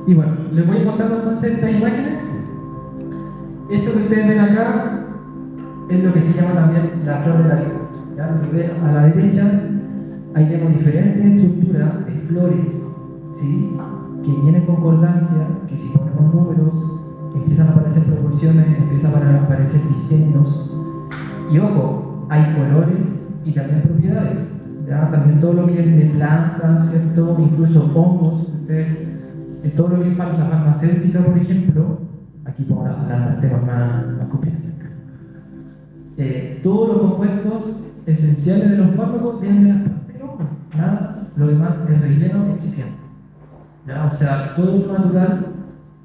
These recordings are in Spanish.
Y bueno, les voy mostrando entonces estas imágenes. Esto que ustedes ven acá es lo que se llama también la flor de la vida. ¿Ya? Lo que ven a la derecha, ahí vemos diferentes estructuras de flores, ¿sí? Que tienen concordancia, que si ponemos números, empiezan a aparecer proporciones, empiezan a aparecer diseños. Y ojo, hay colores y también propiedades. ¿Ya? También todo lo que es de plantas, ¿cierto? Incluso hongos. Ustedes, todo lo que es la farmacéutica, por ejemplo, aquí podemos hablar de temas más copiados. Todos los compuestos esenciales de los fármacos vienen de las plantas del hongo. Nada más. Lo demás es relleno excipiente. ¿Ya? O sea, todo lo natural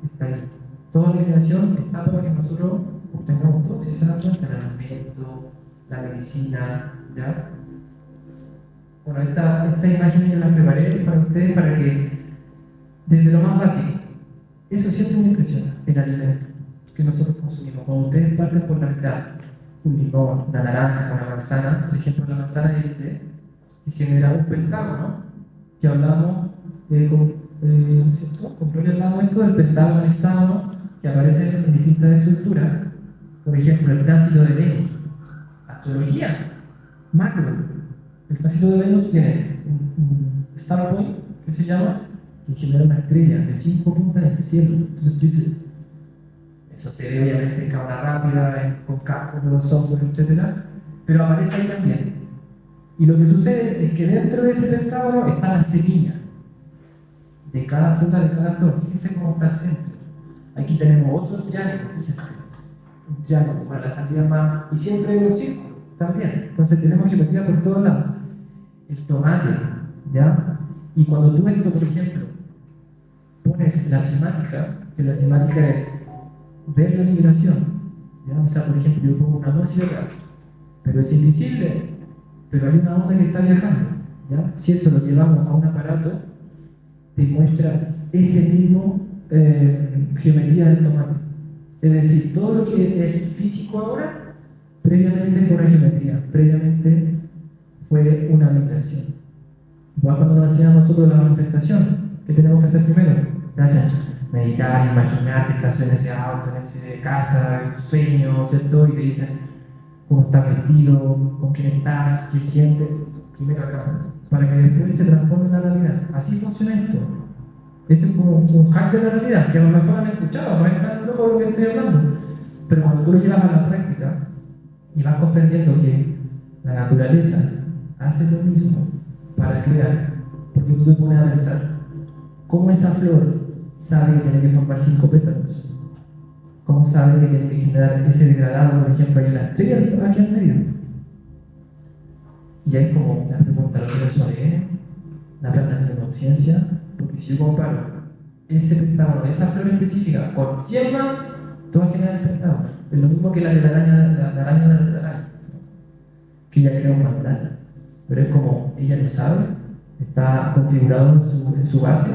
está ahí. Toda la creación está para que nosotros obtengamos todo. Si se dan cuenta, el alimento, la medicina, ¿ya? Bueno, esta imagen yo la preparé para ustedes para que, desde lo más básico, eso siempre me impresiona, el alimento que nosotros consumimos. Cuando ustedes parten por la mitad, un limón, una naranja, una manzana, por ejemplo, la manzana dice que genera un pentágono, que hablamos ¿cierto? Con Gloria hablamos esto del pentágono hexágono que aparece en distintas estructuras. Por ejemplo, el tránsito de Venus, astrología, macro. El tránsito de Venus tiene un star point que se llama, que genera una estrella de 5 puntas en el cielo. Entonces tú dices, eso se ve obviamente en cámara rápida, con cálculos, software, etc. Pero aparece ahí también. Y lo que sucede es que dentro de ese pentágono está la semilla de cada fruta, de cada flor. Fíjense cómo está el centro. Aquí tenemos otro triángulo, fíjense. Un triángulo para la salida más. Y siempre hay un círculo también. Entonces tenemos geometría por todos lados. El tomate, ¿ya? Y cuando tú esto, por ejemplo, pones la semática, que la semática es ver la liberación, ¿ya? O sea, por ejemplo, yo pongo una música acá, pero es invisible, pero hay una onda que está viajando, ¿ya? Si eso lo llevamos a un aparato, te muestra ese mismo geometría del tomate. Es decir, todo lo que es físico ahora, previamente fue una geometría, previamente fue una vibración. Igual cuando nos enseñan a nosotros la manifestación, ¿qué tenemos que hacer primero? Gracias. Meditar, imaginar que estás en ese auto, en esa casa, en tus sueños, ¿cierto? Y te dicen cómo estás vestido, con quién estás, qué sientes. Primero acá, para que después se transforme en la realidad. Así funciona esto. Eso es como un hack de la realidad, que a lo mejor han escuchado, no es tan loco lo que estoy hablando. Pero cuando tú lo llevas a la práctica y vas comprendiendo que la naturaleza hace lo mismo para crear, porque tú te pones a pensar, ¿cómo esa flor sabe que tiene que formar 5 pétalos? ¿Cómo sabe que tiene que generar ese degradado, por ejemplo, en la estrella aquí al medio? Y hay como la pregunta, ¿lo que es su ADN? ¿La planta tiene conciencia? Porque si yo comparo ese pentágono de esa flor específica con 100 más, todo va a generar el pentágono. Es lo mismo que la de la araña de la araña, que ella crea un mandala. Pero es como ella lo sabe, está configurado en su base.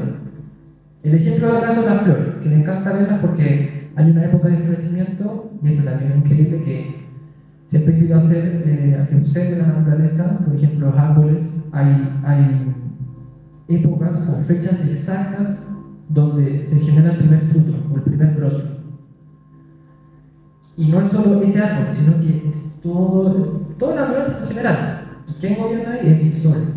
El ejemplo de acá son las flores, que me encanta verlas porque hay una época de florecimiento, y esto también es increíble, que siempre invito a hacer, a que observen la naturaleza. Por ejemplo, los árboles, hay épocas o fechas exactas donde se genera el primer fruto o el primer brote. Y no es solo ese árbol, sino que es toda la naturaleza en general. ¿Y quién gobierna ahí? Es el sol.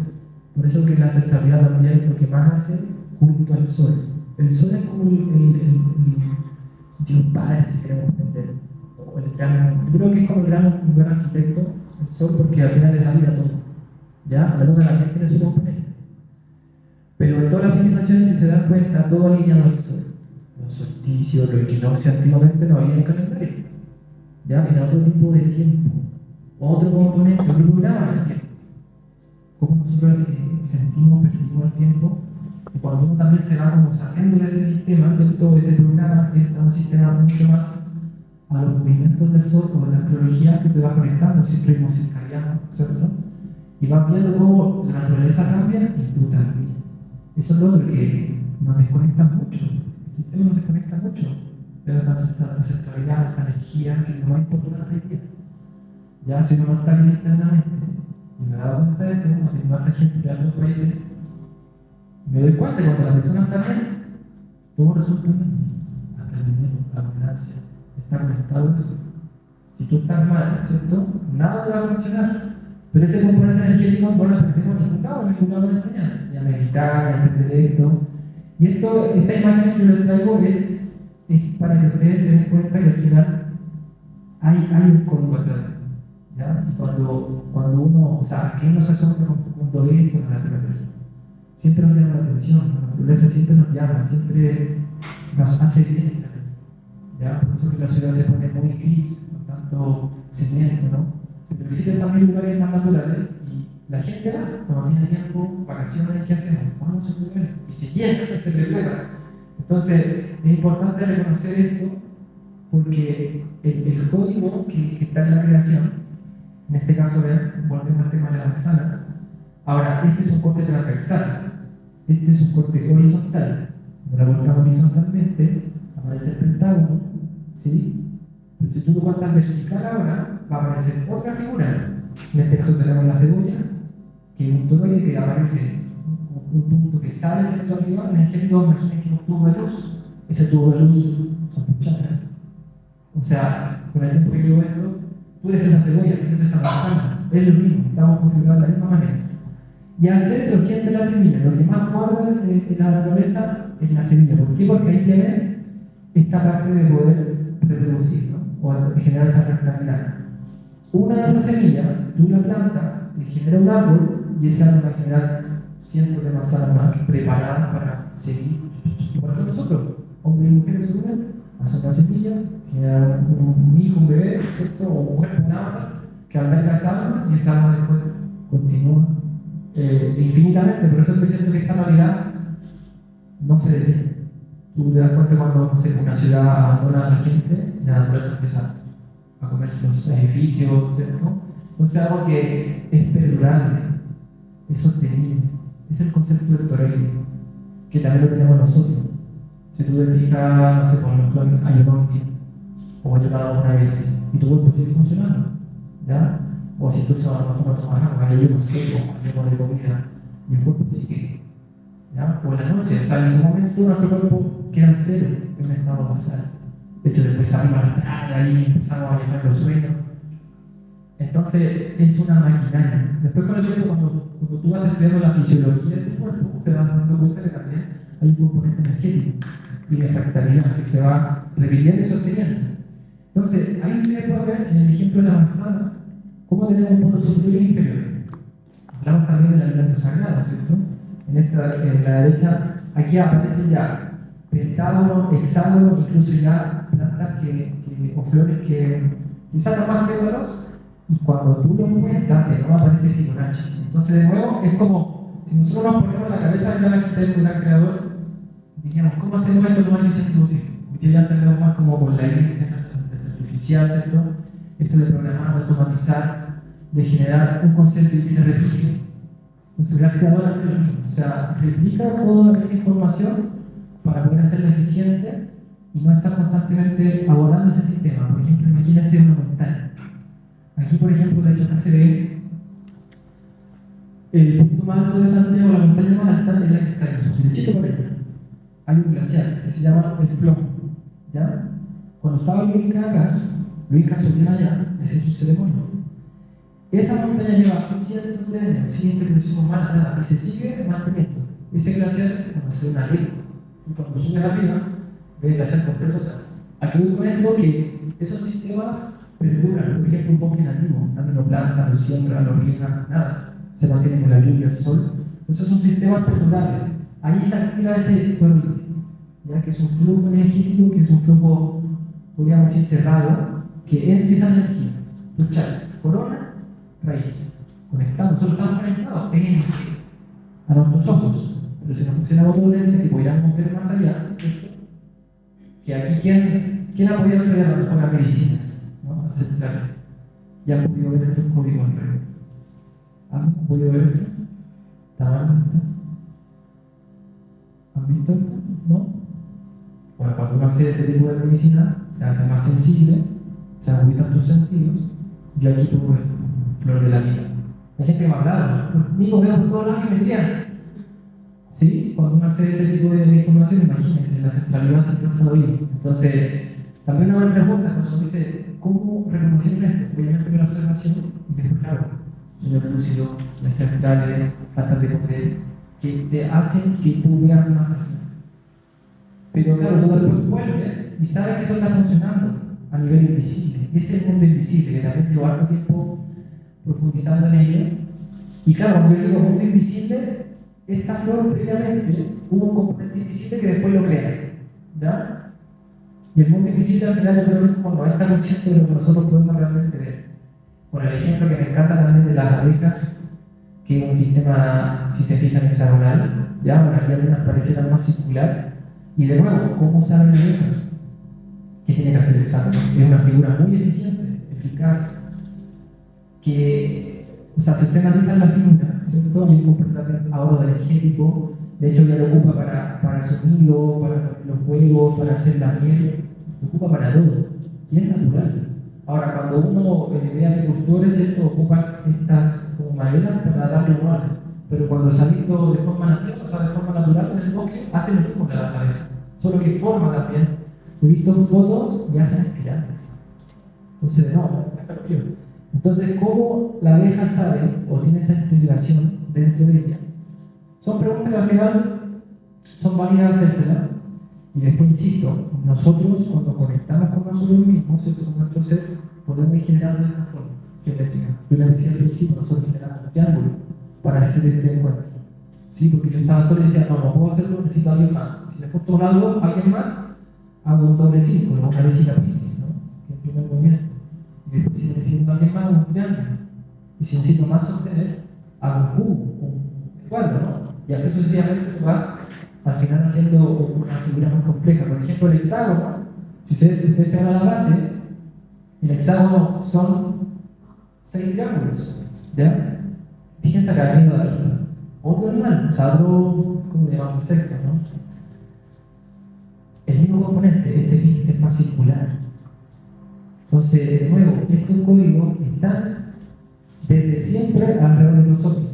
Por eso que la aceptabilidad también lo que más hace junto al sol. El sol es como el Dios Padre, si queremos entender. O el gran, yo creo que es como un gran arquitecto, el sol, porque al final le da vida a todo. ¿Ya? La luna también tiene su componente. Pero en todas las civilizaciones, si se dan cuenta, todo alineado al sol. Los solsticios, los equinoccios, antiguamente no había calendario. ¿Ya? Era otro tipo de tiempo. Otro componente, otro programa del tiempo. Cómo nosotros sentimos, percibimos el tiempo. Y cuando uno también se va como saliendo de ese sistema, ¿cierto? Ese programa es un sistema mucho más a los movimientos del sol, como la astrología, que te va conectando, siempre ritmo circadiano, ¿cierto? Y vas viendo cómo la naturaleza cambia y tú también. Eso es lo otro que nos desconecta mucho. El sistema nos desconecta mucho de la ancestralidad, esta energía, que es lo más importante hoy día. Ya si uno no está bien internamente, y me he dado cuenta de esto, como tengo harta gente de otros países, me doy cuenta que cuando la persona está bien, todo resulta bien, hasta el dinero, la abundancia, estar conectados. Si tú estás mal, ¿cierto? Nada te va a funcionar. Pero ese componente energético no lo aprendemos en ningún lado lo enseñan. Y a meditar, a entender esto. Y esta imagen que yo les traigo es para que ustedes se den cuenta que al final hay un código atrás. ¿Ya? Y cuando uno, o sea, que uno se asombra con todo esto en la naturaleza, siempre nos llama la atención, la naturaleza siempre nos llama, siempre nos hace bien. ¿Ya? Por eso que la ciudad se pone muy gris, con tanto cemento, ¿no? Pero existen también lugares más naturales y la gente va, cuando tiene tiempo, vacaciones, ¿qué hacemos? Vamos a esos lugares y se llena, se repleta. Entonces, es importante reconocer esto porque el código que está en la creación, en este caso, vean, volvemos al tema de la manzana. Ahora, este es un corte transversal, este es un corte horizontal. Cuando la cortamos horizontalmente, aparece el pentágono, ¿sí? Pero si tú lo cortas vertical ahora, va a aparecer otra figura. En este caso tenemos la cebolla, que es un toroide que aparece un punto que sale ¿cierto? Arriba. Energético, imaginen que un tubo de luz. Ese tubo de luz son tus chakras. O sea, con el tiempo que llevo esto, tú eres esa cebolla, tú eres esa manzana. Es lo mismo, estamos configurados de la misma manera. Y al centro siempre la semilla, lo que más guarda en la naturaleza es la semilla. ¿Por qué? Porque ahí tiene esta parte de poder reproducir, ¿no? O de generar esa rectangularidad. Una de esas semillas, tú la plantas, te genera un árbol y ese árbol va a generar cientos de manzanas más preparadas para seguir. Igual que nosotros, hombres y mujeres se unen, hacen una semilla, generan un hijo, un bebé, ¿cierto? O un cuerpo, una alma, que alberga esa alma y esa alma después continúa infinitamente. Por eso es cierto que esta realidad no se detiene. Tú te das cuenta cuando, no sé, una ciudad abandona a la gente y la naturaleza empieza a comerse los edificios, ¿cierto? Entonces algo que es perdurable, es sostenible, es el concepto del torelli, que también lo tenemos nosotros. Si tú te fijas, no sé, por ejemplo, en Ayunondi, o ayunado una vez, y tu cuerpo sigue funcionando, ¿ya? O si tú a lo mejor no tomas agua, hay ayuno seco, ayuno de comida, y el cuerpo sigue, ¿ya? O en la noche, o sea, en ningún momento nuestro cuerpo queda en cero, en un estado basal. De hecho, después salimos a entrar ahí, empezamos a viajar los sueños. Entonces, es una maquinaria. Después, con el tiempo, cuando tú vas estudiando la fisiología de tu cuerpo, te vas dando cuenta que también hay un componente energético y de fractalidad que se va repitiendo y sosteniendo. Entonces, ahí ustedes pueden ver en el ejemplo de la manzana cómo tenemos un polo superior e inferior. Hablamos también del alimento sagrado, ¿cierto? En la derecha, aquí aparece ya pentágono, hexágono, incluso ya plantas o flores que quizás no más pétalos, y cuando tú lo cuentas, de nuevo aparece Fibonacci. Entonces, de nuevo, es como si nosotros nos ponemos la cabeza del gran arquitecto, del gran creador, diríamos, ¿cómo hacemos esto lo más eficiente posible? Porque ya tenemos más como por la inteligencia artificial, ¿cierto? Esto de programar, de automatizar, de generar un concepto y que se replique. Entonces, el gran creador hace lo mismo, o sea, replica toda esa información para poder hacerla eficiente y no estar constantemente abordando ese sistema. Por ejemplo, imagínense una montaña. Aquí, por ejemplo, de hecho, acá se ve el punto más alto de Santiago, la montaña más alta es la que está ahí, derechito por allá. Hay un glaciar que se llama el Plomo, ¿ya? Cuando estaba los incas acá, los incas subían allá, hacían su ceremonia. Esa montaña lleva cientos de años sin intervención humana, nada, y se sigue manteniendo. Ese glaciar, como se ve una ley, y cuando subes arriba, ves el glaciar completo atrás. Aquí voy con esto que esos sistemas perduran. Por ejemplo, un bosque nativo, nadie lo planta, lo siembra, lo riega, nada. Se mantiene con la lluvia, el sol. Entonces son sistemas perdurables. Ahí se activa ese toroide, ¿ya? Que es un flujo energético, que es un flujo, podríamos decir, cerrado, que entra esa energía. Tus chakras, corona, raíz. Conectados, nosotros estamos conectados, es en sí, a nuestros ojos. Pero si nos funciona otro lente que podríamos ver más allá, ¿cierto? Que aquí, ¿quién ha podido hacer a lo mejor las medicinas? ¿No? Aceptar. Ya han podido ver estos códigos en red. ¿Han podido ver esto? ¿Han visto esto? ¿No? Bueno, cuando uno accede a este tipo de medicina, se hace más sensible, se agudizan tus sentidos. Yo aquí pongo flor de la vida. Hay gente que me ha hablado, ni veo por todos lados geometría. ¿Sí? Cuando uno accede a ese tipo de información, imagínense, la centralidad siempre ha estado ahí. Entonces, también una pregunta cuando uno dice, ¿cómo reconocieron esto? Obviamente con la observación, y después, claro, sueños lúcidos, mentalidades, faltas de poder, que te hacen que tú veas más allá. Pero claro, tú después vuelves y sabes que esto está funcionando a nivel invisible. Ese es el mundo invisible, que también llevo harto tiempo profundizando en ello. Y claro, cuando yo digo mundo invisible, esta flor previamente hubo un componente invisible que después lo crea. ¿Ya? Y el mundo invisible al final yo creo que es como el 90% de lo que nosotros podemos realmente ver. Por el ejemplo que me encanta también de las abejas, que es un sistema, si se fijan, hexagonal. ¿Ya? Bueno, aquí algunas parecieran más circular. Y de nuevo, ¿cómo saben las abejas? ¿Qué tiene que hacer el hexágono? Es una figura muy eficiente, eficaz, que, o sea, si usted analiza la figura, ¿cierto? Hay un comportamiento ahorro energético, de hecho ya lo ocupa para el sonido, para los juegos, para hacer la miel, lo ocupa para todo, y es natural. Ahora, cuando uno ve a agricultores, ¿cierto? Ocupan estas como maderas para darle orden, pero cuando se ha visto de forma natural, o sea, de forma natural en el bosque, hacen lo mismo que la abeja, solo que forma también. He visto fotos y hacen espirales. Entonces, no, es perfecto. Entonces, ¿cómo la abeja sabe o tiene esa integración dentro de ella? Son preguntas que al final son válidas hacérselas. Y después, insisto, nosotros cuando conectamos con nosotros mismos, ¿cierto? Con nuestro ser, podemos generar de esta forma geométrica. Yo les decía al principio, nosotros generamos un triángulo para hacer este encuentro. ¿Sí? Porque yo estaba solo y decía, no, no puedo hacerlo, necesito a alguien más. Si le junto un algo, alguien más, hago un doble círculo, una vecina Piscis, ¿no? Que es el primer movimiento. Y después, si necesito a alguien más, un triángulo. Y si necesito más sostener, hago un cubo, un cuadro, ¿no? Y así sucesivamente tú vas al final haciendo una figura más compleja. Por ejemplo, el hexágono, si usted se va a la base, el hexágono son 6 triángulos, ¿ya? Fíjense acá, venido de arriba. Otro animal, o sea, otro, como le llamamos, insecto, ¿no? El mismo componente, este fíjense es más circular. Entonces, de nuevo, estos códigos están desde siempre alrededor de nosotros.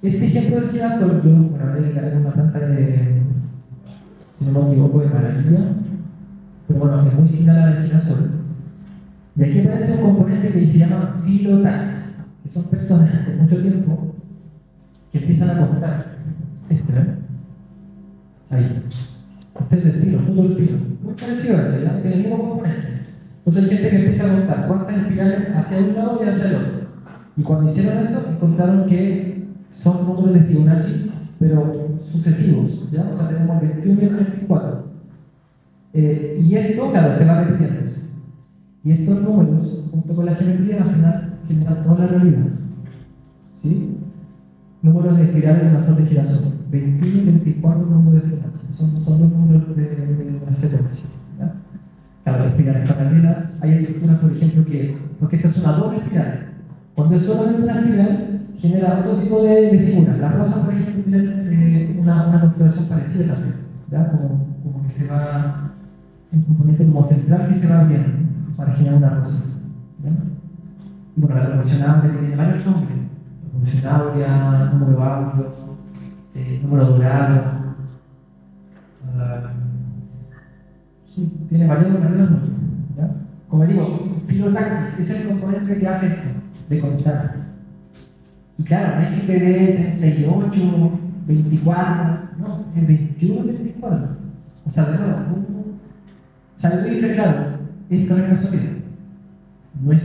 Este ejemplo del girasol, yo, bueno, era una planta de, si no me equivoco, de maravilla, pero bueno, es muy similar a la del girasol. Y aquí aparece un componente que se llama filotaxis, que son personas con mucho tiempo que empiezan a contar. Este, ¿ven? Ahí. Este es del pino, fruto del pino. Muy parecido a ese, ¿ya? Tiene el mismo componente. Entonces hay gente que empieza a contar cuántas espirales hacia un lado y hacia el otro. Y cuando hicieron eso, encontraron que son números de Fibonacci, pero sucesivos, ¿ya? O sea, tenemos 21 y el 34. Y esto, claro, se va repitiendo. Y estos números, junto con la geometría, al final generan toda la realidad. ¿Sí? Números de espirales de una flor de girasol. 21 y 24 números de Fibonacci. Son los números de la secuencia. ¿Ya? Claro, las espirales paralelas, hay estructuras, por ejemplo, que, porque esta es una doble espiral. Cuando es solamente una espiral, genera otro tipo de figuras. Las rosas, por ejemplo, tienen una configuración parecida también, ¿ya? Como que se va, un componente como central que se va abriendo para generar una rosa. ¿Ya? Y bueno, la proporción áurea tiene varios nombres: proporción áurea, número áureo, número dorado. Sí, tiene varios nombres. ¿Ya? Como digo, filotaxis es el componente que hace esto, de contar. Y claro, no es que te dé 38, 24, no, es 21, 24. O sea, de nuevo, o sea, tú dices, claro, esto no es casualidad. No es